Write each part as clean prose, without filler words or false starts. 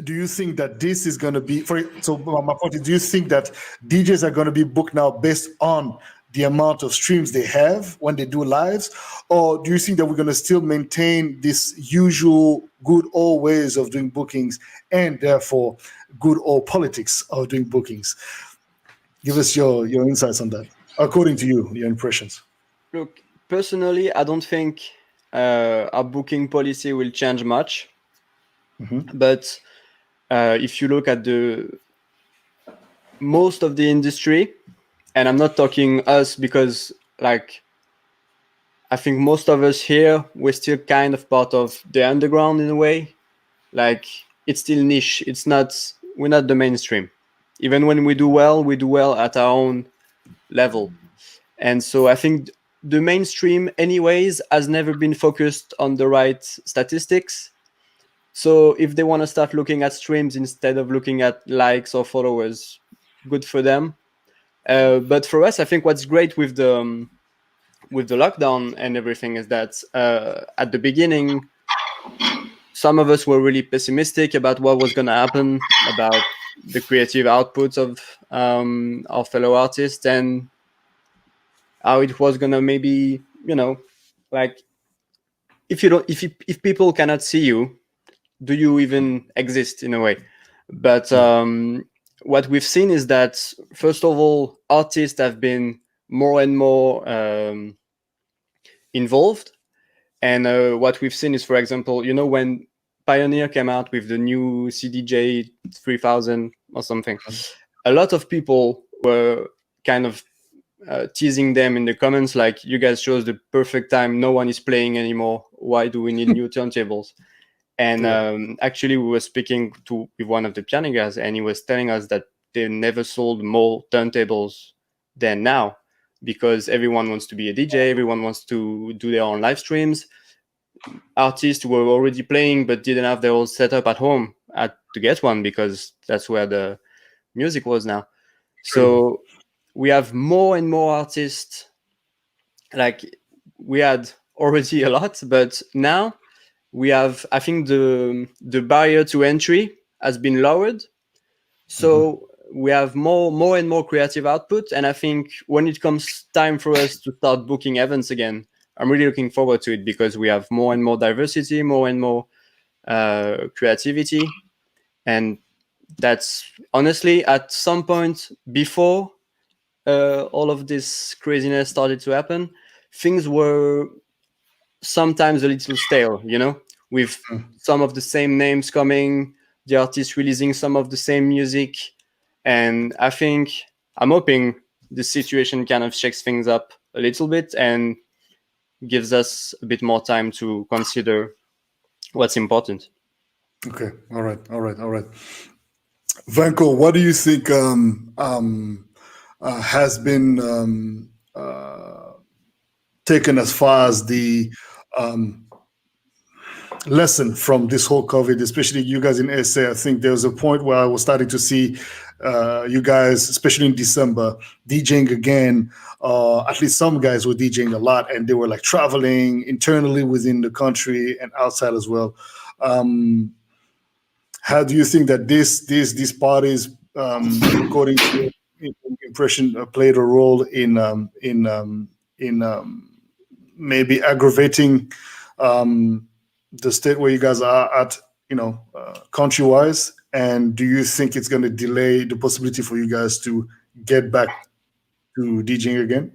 do you think that this is going to be so my point is, do you think that DJs are going to be booked now based on the amount of streams they have when they do lives, or do you think that we're going to still maintain this usual good old ways of doing bookings and therefore good old politics of doing bookings? Give us your insights on that, according to you, your impressions. Look, personally, I don't think our booking policy will change much. But if you look at the most of the industry, and I'm not talking us because like I think most of us here, we're still kind of part of the underground in a way. Like it's still niche. We're not the mainstream. Even when we do well at our own level. And so I think the mainstream anyways has never been focused on the right statistics. So if they want to start looking at streams instead of looking at likes or followers, good for them. But for us, I think what's great with the lockdown and everything is that at the beginning, some of us were really pessimistic about what was going to happen, about the creative outputs of our fellow artists and how it was going to maybe, like if people cannot see you, do you even exist in a way? But what we've seen is that, first of all, artists have been more and more involved. And what we've seen is, for example, when Pioneer came out with the new CDJ 3000 or something, a lot of people were kind of teasing them in the comments, like, you guys chose the perfect time. No one is playing anymore. Why do we need new turntables? And actually, we were speaking with one of the piano guys, and he was telling us that they never sold more turntables than now, because everyone wants to be a DJ, everyone wants to do their own live streams. Artists who were already playing but didn't have their own setup at home had to get one, because that's where the music was now. So we have more and more artists. Like, we had already a lot, but now we have, I think the barrier to entry has been lowered. So we have more and more creative output. And I think when it comes time for us to start booking events again, I'm really looking forward to it, because we have more and more diversity, more and more creativity. And that's honestly, at some point before all of this craziness started to happen, things were sometimes a little stale, with some of the same names coming, the artists releasing some of the same music. And I'm hoping the situation kind of shakes things up a little bit and gives us a bit more time to consider what's important. Okay. All right. Vanco, what do you think has been taken as far as the lesson from this whole COVID, especially you guys in SA? I think there was a point where I was starting to see you guys, especially in December, DJing again. At least some guys were DJing a lot, and they were like traveling internally within the country and outside as well. How do you think that these parties, according to your impression, played a role in maybe aggravating the state where you guys are at, country-wise? And do you think it's going to delay the possibility for you guys to get back to DJing again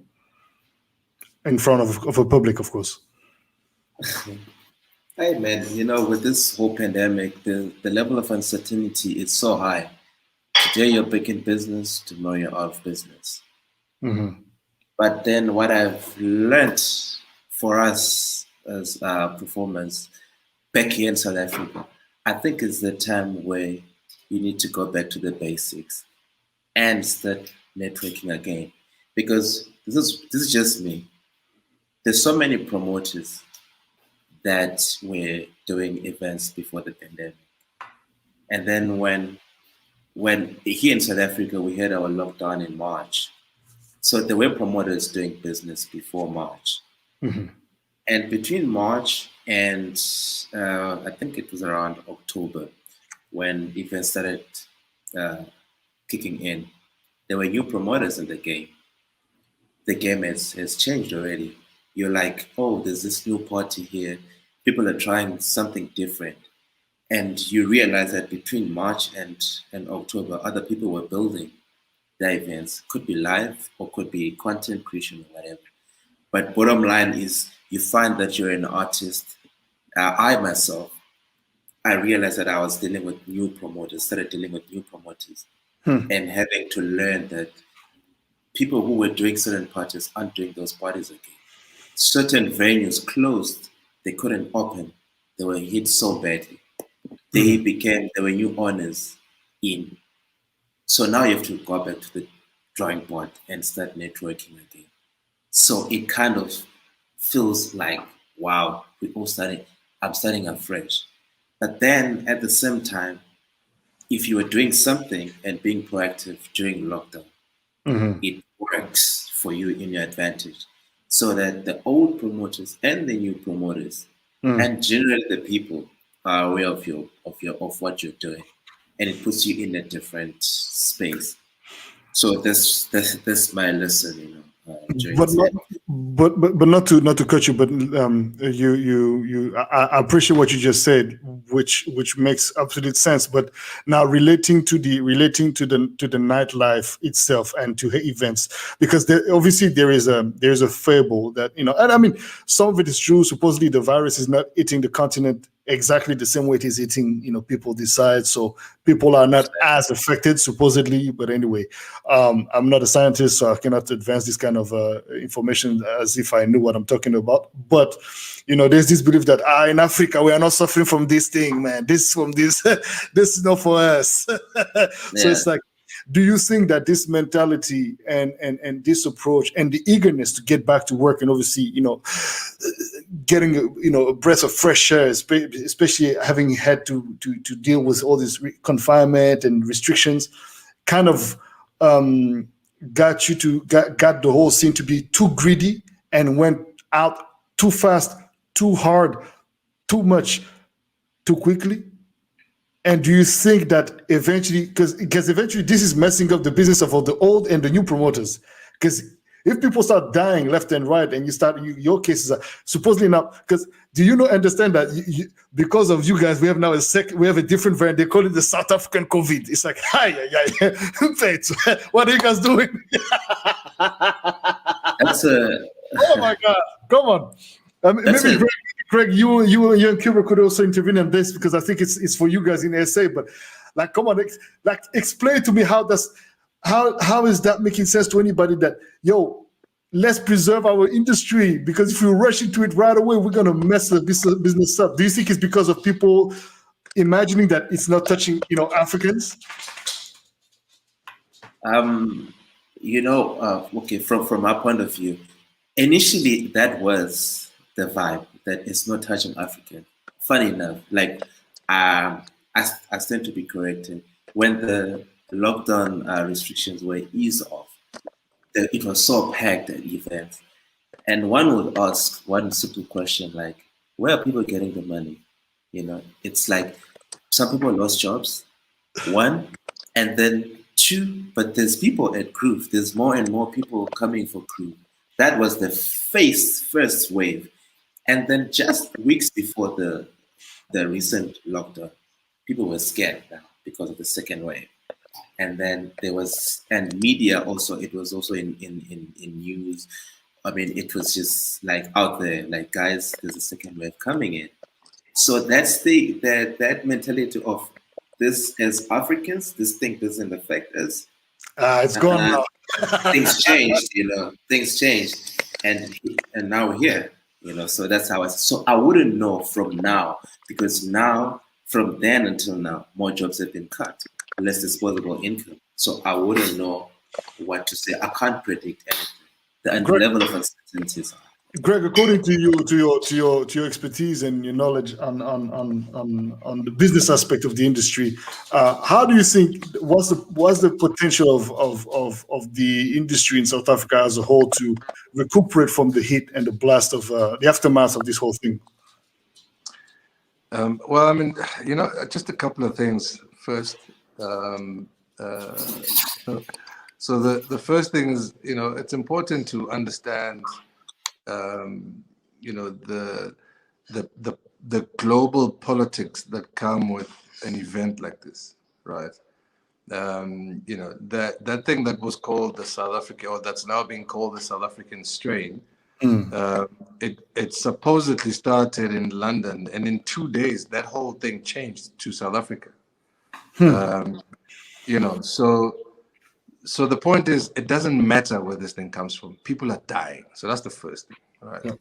in front of a public, of course? Hey man, with this whole pandemic, the level of uncertainty is so high. Today you're back in business, tomorrow you're out of business. But then what I've learned for us as performers back here in South Africa, I think it's the time where you need to go back to the basics and start networking again. Because this is just me. There's so many promoters that were doing events before the pandemic. And then when here in South Africa, we had our lockdown in March. So there were promoters doing business before March. And between March and I think it was around October, when events started kicking in, there were new promoters in the game. The game has changed already. You're like, oh, there's this new party here. People are trying something different. And you realize that between March and October, other people were building their events. Could be live or could be content creation or whatever. But bottom line is you find that you're an artist. I myself, I realized that I was dealing with new promoters, started dealing with new promoters and having to learn that people who were doing certain parties aren't doing those parties again. Certain venues closed, they couldn't open. They were hit so badly. There were new owners in. So now you have to go back to the drawing board and start networking again. So it kind of feels like, wow, I'm starting afresh. But then at the same time, if you were doing something and being proactive during lockdown, it works for you in your advantage. So that the old promoters and the new promoters and generally the people are aware of what you're doing, and it puts you in a different space. So that's my lesson, but not to cut you, but I appreciate what you just said, which makes absolute sense. But now relating to the nightlife itself and to events, because obviously there is a fable that, and I mean, some of it is true. Supposedly the virus is not hitting the continent exactly the same way it is hitting people decide, so people are not as affected supposedly. But anyway, I'm not a scientist, so I cannot advance this kind of information as if I knew what I'm talking about. But there's this belief that in Africa we are not suffering from this thing, man. This is not for us. So it's like, do you think that this mentality and this approach and the eagerness to get back to work, and obviously getting a breath of fresh air, especially having had to deal with all this confinement and restrictions, kind of got the whole scene to be too greedy and went out too fast, too hard, too much, too quickly? And do you think that eventually, because eventually this is messing up the business of all the old and the new promoters? Because if people start dying left and right, and your cases are supposedly now, because do you not understand that because of you guys, we have now we have a different variant. They call it the South African COVID. It's like, hi, what are you guys doing? Oh my God, come on. Maybe Greg, you and Cuebur could also intervene on this, because I think it's for you guys in SA. But like, come on, explain to me how is that making sense to anybody that, let's preserve our industry, because if we rush into it right away, we're gonna mess the business up. Do you think it's because of people imagining that it's not touching, Africans? Okay, from our point of view, initially that was the vibe, that it's not touching African. Funny enough, like I stand to be corrected. When the lockdown restrictions were eased off, it was so packed at events, and one would ask one simple question like, where are people getting the money? It's like some people lost jobs, one, and then two, but there's people at Groove. There's more and more people coming for Groove. That was the first wave. And then just weeks before the recent lockdown, people were scared now because of the second wave. And then and media also, it was also in news. I mean, it was just like out there, like, guys, there's a second wave coming in. So that's that mentality of this as Africans, this thing doesn't affect us. It's gone now. Things changed, things changed. And now we're here. So that's how so I wouldn't know from now, because now, from then until now, more jobs have been cut, less disposable income. So I wouldn't know what to say. I can't predict anything. The level of uncertainty is high. Greg, according to your expertise and your knowledge on the business aspect of the industry, how do you think what's the potential of the industry in South Africa as a whole to recuperate from the heat and the blast of the aftermath of this whole thing? Well, I mean, just a couple of things. First, um, uh, so the first thing is, it's important to understand, um, the the global politics that come with an event like this, right? That thing that was called the South African, or that's now being called the South African strain. It supposedly started in London, and in 2 days, that whole thing changed to South Africa. So the point is, it doesn't matter where this thing comes from. People are dying. So that's the first thing, right?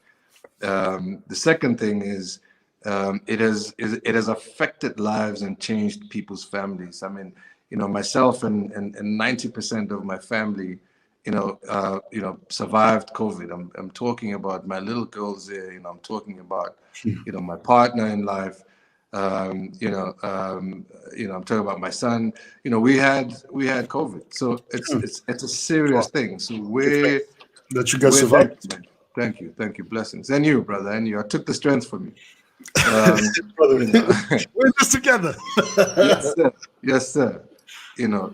The second thing is, it has affected lives and changed people's families. I mean, myself and 90% of my family, survived COVID. I'm talking about my little girls there. I'm talking about, my partner in life. I'm talking about my son. We had COVID, so it's a serious thing. So that you guys survived. Thank you, blessings, and you, brother, and you. I took the strength from you. Brother, we're in this together. Yes, sir.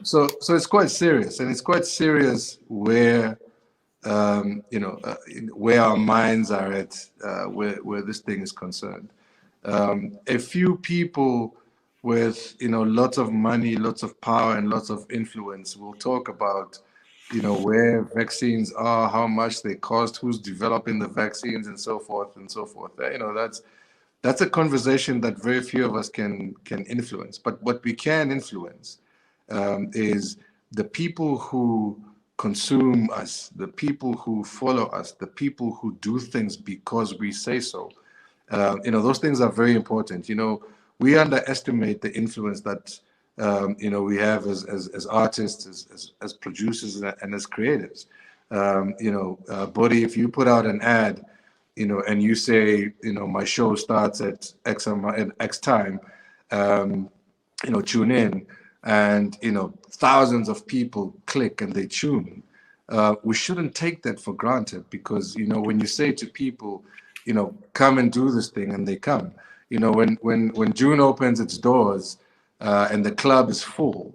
So it's quite serious, and it's quite serious where where our minds are at, where this thing is concerned. A few people with lots of money, lots of power, and lots of influence will talk about where vaccines are, how much they cost, who's developing the vaccines, and so forth and so forth. That's a conversation that very few of us can influence. But what we can influence is the people who consume us, the people who follow us, the people who do things because we say so. Those things are very important. We underestimate the influence that we have as artists, as producers, and as creatives. Boddhi, if you put out an ad, and you say, my show starts at X time, tune in, and thousands of people click and they tune. We shouldn't take that for granted, because when you say to people, come and do this thing, and they come. When June opens its doors and the club is full,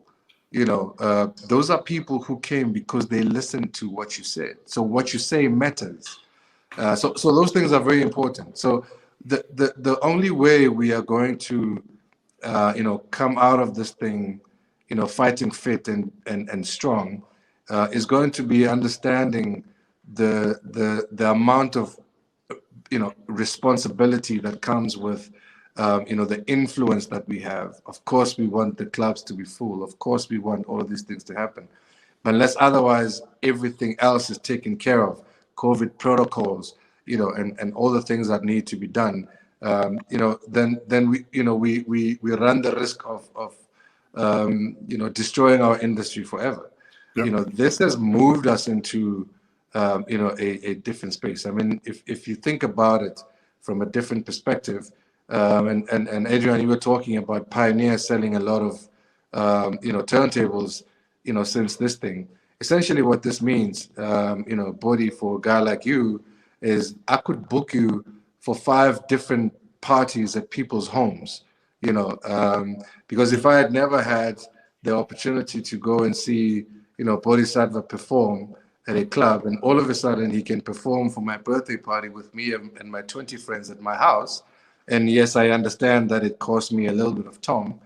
those are people who came because they listened to what you said. So what you say matters. So those things are very important. So the only way we are going to come out of this thing, fighting fit and strong, is going to be understanding the amount of responsibility that comes with the influence that we have. Of course, we want the clubs to be full. Of course, we want all of these things to happen. But unless otherwise everything else is taken care of, COVID protocols, and all the things that need to be done, then we run the risk of destroying our industry forever. This has moved us into a different space. I mean, if you think about it from a different perspective, and Adrien, you were talking about Pioneer selling a lot of turntables, since this thing. Essentially, what this means, Boddhi, for a guy like you, is I could book you for 5 different parties at people's homes, because if I had never had the opportunity to go and see, Boddhi Satva perform at a club, and all of a sudden he can perform for my birthday party with me and my 20 friends at my house. And yes, I understand that it cost me a little bit of time.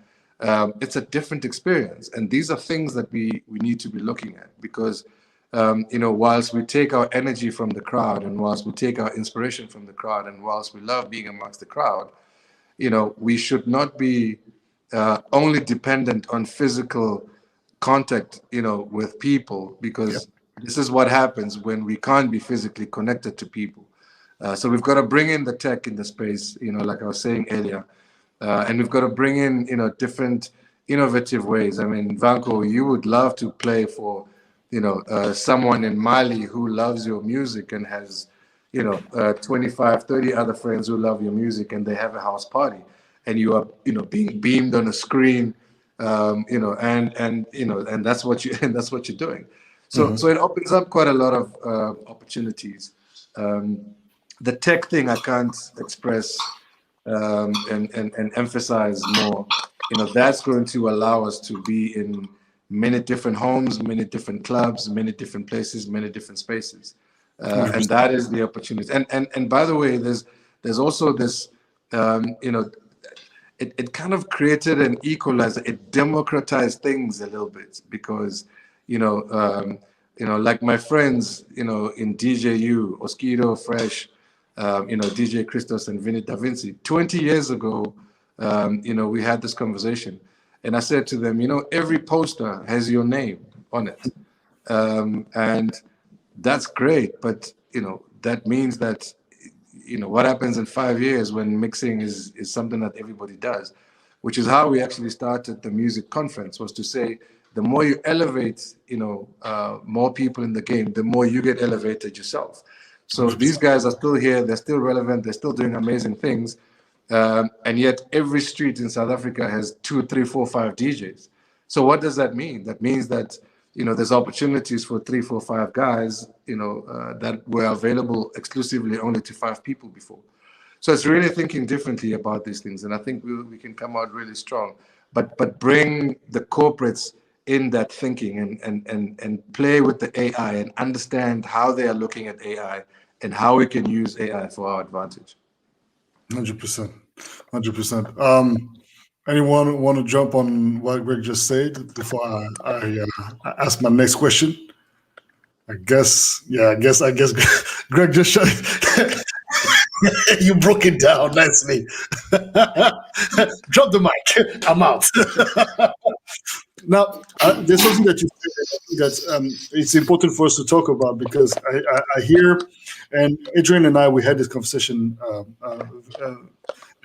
It's a different experience. And these are things that we need to be looking at, because, whilst we take our energy from the crowd, and whilst we take our inspiration from the crowd, and whilst we love being amongst the crowd, we should not be only dependent on physical contact, with people, because this is what happens when we can't be physically connected to people. So we've got to bring in the tech in the space, like I was saying earlier, and we've got to bring in, different innovative ways. I mean, Vanco, you would love to play for, someone in Mali who loves your music and has, 25, 30 other friends who love your music, and they have a house party, and you are, being beamed on a screen, and that's what you're doing. So so it opens up quite a lot of opportunities. The tech thing I can't express and emphasize more, that's going to allow us to be in many different homes, many different clubs, many different places, many different spaces. And that is the opportunity. And by the way, there's also this, it kind of created an equalizer. It democratized things a little bit because, like my friends, in DJU, Oskido, Fresh, DJ Christos and Vinny Da Vinci, 20 years ago, we had this conversation. And I said to them, every poster has your name on it. And that's great. But, that means that, what happens in 5 years when mixing is something that everybody does, which is how we actually started the music conference, was to say, the more you elevate, more people in the game, the more you get elevated yourself. So these guys are still here. They're still relevant. They're still doing amazing things. And yet every street in South Africa has 2, 3, 4, 5 DJs. So what does that mean? That means that, there's opportunities for 3, 4, 5 guys, that were available exclusively only to 5 people before. So it's really thinking differently about these things. And I think we can come out really strong, but bring the corporates in that thinking and play with the AI and understand how they are looking at AI and how we can use AI for our advantage. 100%. 100%. Anyone want to jump on what Greg just said before I ask my next question? I guess Greg just shut. You broke it down nicely. Drop the mic. I'm out. Now, there's something that you said that it's important for us to talk about, because I hear, and Adrien and I, we had this conversation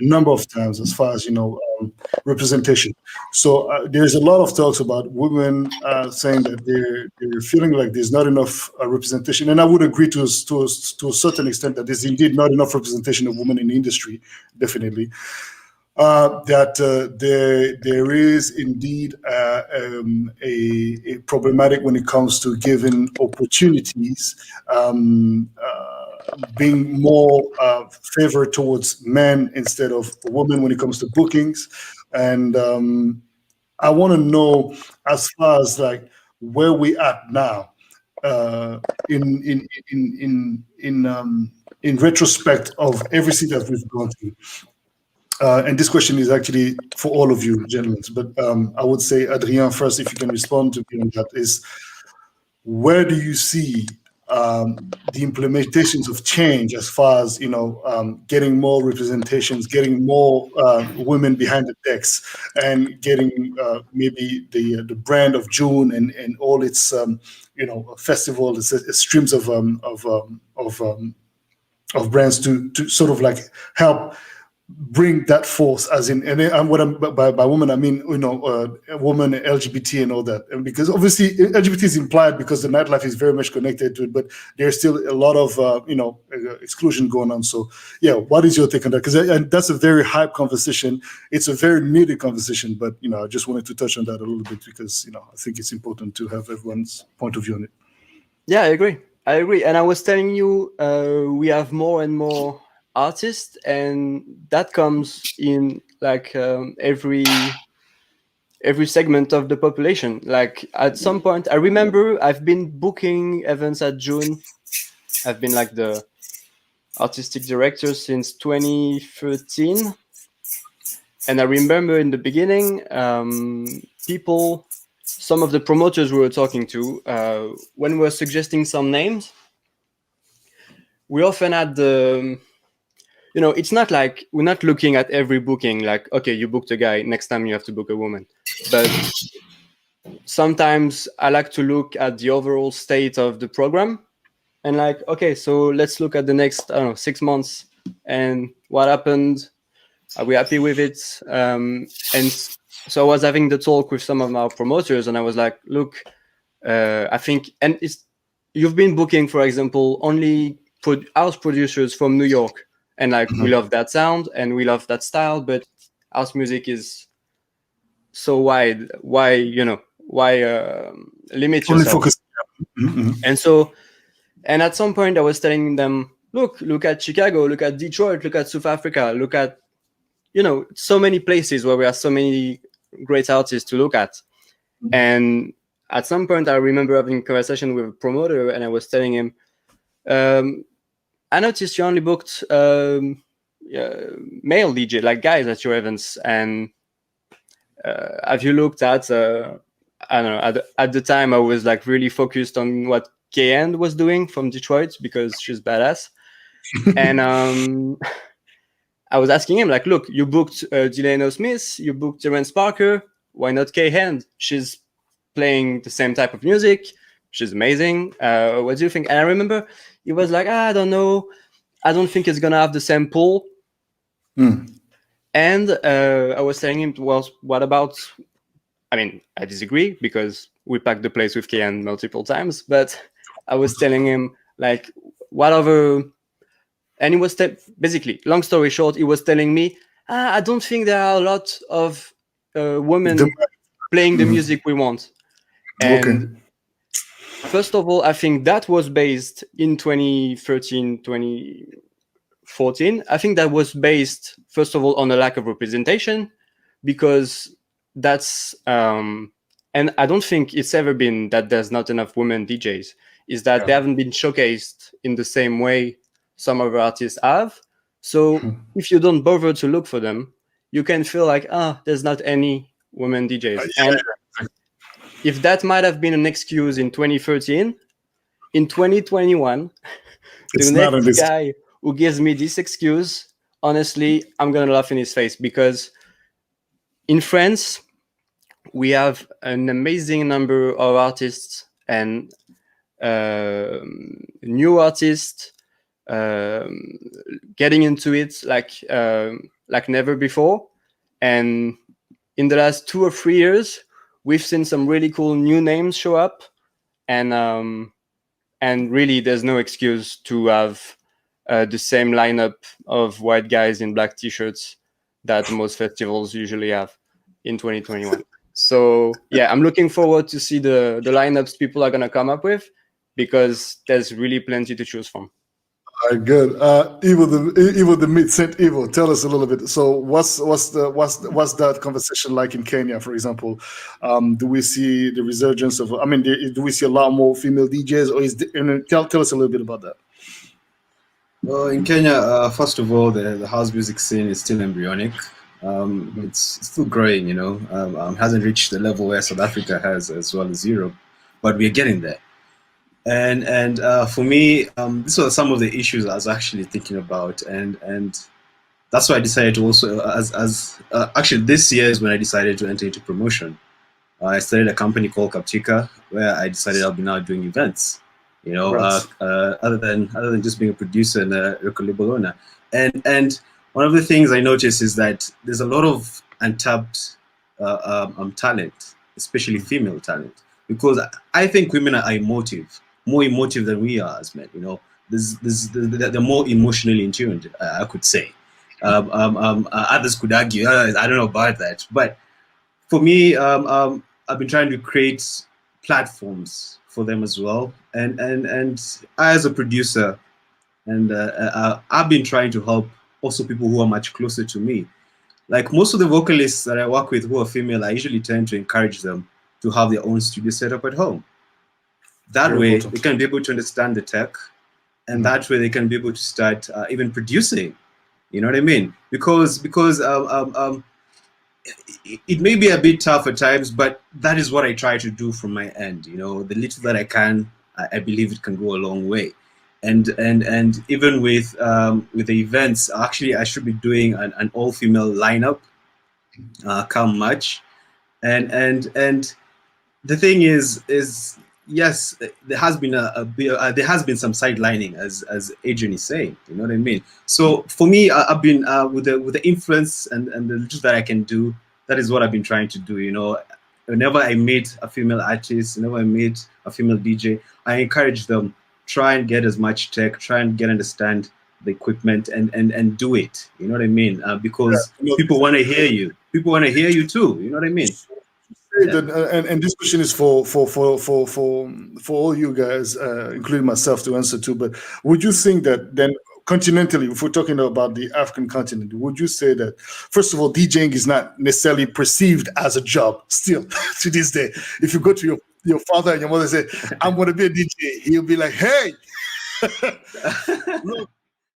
a number of times as far as representation. So there's a lot of talks about women saying that they're feeling like there's not enough representation, and I would agree to a certain extent that there's indeed not enough representation of women in the industry, definitely. That there is indeed a problematic when it comes to giving opportunities, being more favored towards men instead of women when it comes to bookings. And I want to know, as far as like where we at now, in retrospect of everything that we've gone through. And this question is actually for all of you, gentlemen. But I would say, Adrien, first, if you can respond to me on that, is where do you see the implementations of change as far as getting more representations, getting more women behind the decks, and getting maybe the brand of June and all its festival, its streams of brands to sort of like help bring that force, as in, and what I'm by woman, I mean, woman, LGBT and all that. And because obviously LGBT is implied because the nightlife is very much connected to it, but there's still a lot of, exclusion going on. So yeah, what is your take on that? Because that's a very hype conversation. It's a very needed conversation, but, I just wanted to touch on that a little bit because, I think it's important to have everyone's point of view on it. Yeah, I agree. And I was telling you, we have more and more artists, and that comes in like every segment of the population. Like at some point, I remember I've been booking events at June. I've been like the artistic director since 2013, and I remember in the beginning, some of the promoters we were talking to, when we were suggesting some names, we often had the it's not like we're not looking at every booking like, okay, you booked a guy, next time you have to book a woman. But sometimes I like to look at the overall state of the program and like, okay, so let's look at the next, 6 months and what happened. Are we happy with it? And so I was having the talk with some of our promoters and I was like, look, I think, and you've been booking, for example, only house producers from New York. And like, we love that sound and we love that style, but house music is so wide. Why limit yourself? And at some point I was telling them, look at Chicago, look at Detroit, look at South Africa, look at so many places where we have so many great artists to look at. And at some point, I remember having a conversation with a promoter, and I was telling him, I noticed you only booked male DJ, like guys at your events. And have you looked at, I don't know, at the time I was like really focused on what KN was doing from Detroit because she's badass. And I was asking him, like, look, you booked Delano Smith, you booked Terence Parker, why not KN? She's playing the same type of music. She's amazing. What do you think? And I remember he was like, I don't know. I don't think it's going to have the same pull. And I was telling him, well, what about, I mean, I disagree because we packed the place with KN multiple times, but I was telling him, like, what other, and he was, basically, long story short, he was telling me, I don't think there are a lot of women playing the music we want. And first of all, I think that was based in 2013, 2014. I think that was based, first of all, on a lack of representation, because that's, and I don't think it's ever been that there's not enough women DJs, is that they haven't been showcased in the same way some other artists have. So if you don't bother to look for them, you can feel like, there's not any women DJs. And if that might have been an excuse in 2013, in 2021, the next guy who gives me this excuse, honestly, I'm going to laugh in his face, because in France, we have an amazing number of artists and new artists getting into it like never before. And in the last 2 or 3 years, we've seen some really cool new names show up, and really, there's no excuse to have the same lineup of white guys in black t-shirts that most festivals usually have in 2021. So yeah, I'm looking forward to see the lineups people are gonna come up with, because there's really plenty to choose from. All right, good. Evil the Meat, Saint Evil. Tell us a little bit. So, what's that conversation like in Kenya, for example? Do we see the resurgence of? I mean, do we see a lot more female DJs, or tell us a little bit about that? Well, in Kenya, first of all, the house music scene is still embryonic. It's still growing. Hasn't reached the level where South Africa has, as well as Europe, but we're getting there. And for me, these are some of the issues I was actually thinking about, and that's why I decided to also, actually this year is when I decided to enter into promotion. I started a company called Captica, where I decided I'll be now doing events. Other than just being a producer and a record label owner. And one of the things I noticed is that there's a lot of untapped talent, especially female talent, because I think women are more emotive than we are as men. They're more emotionally in tune, I could say. Others could argue, I don't know about that. But for me, I've been trying to create platforms for them as well. And I, as a producer, and I've been trying to help also people who are much closer to me. Like most of the vocalists that I work with who are female, I usually tend to encourage them to have their own studio setup at home. That way, they can be able to understand the tech, and that way they can be able to start even producing. You know what I mean? Because it may be a bit tough at times, but that is what I try to do from my end. The little that I can, I believe it can go a long way. And even with the events, actually, I should be doing an all-female lineup come March, and the thing is yes, there has been there has been some sidelining, as Adrien is saying. You know what I mean? So for me, I've been with the influence and the little that I can do. That is what I've been trying to do. Whenever I meet a female artist, whenever I meet a female DJ, I encourage them, try and get as much tech, try and understand the equipment, and do it. You know what I mean? Because people want to hear you. People want to hear you too. You know what I mean? And this question is for all you guys, including myself, to answer too. But would you think that then, continentally, if we're talking about the African continent, would you say that, first of all, DJing is not necessarily perceived as a job still to this day? If you go to your father and your mother and say, I'm going to be a DJ, he'll be like, hey, look,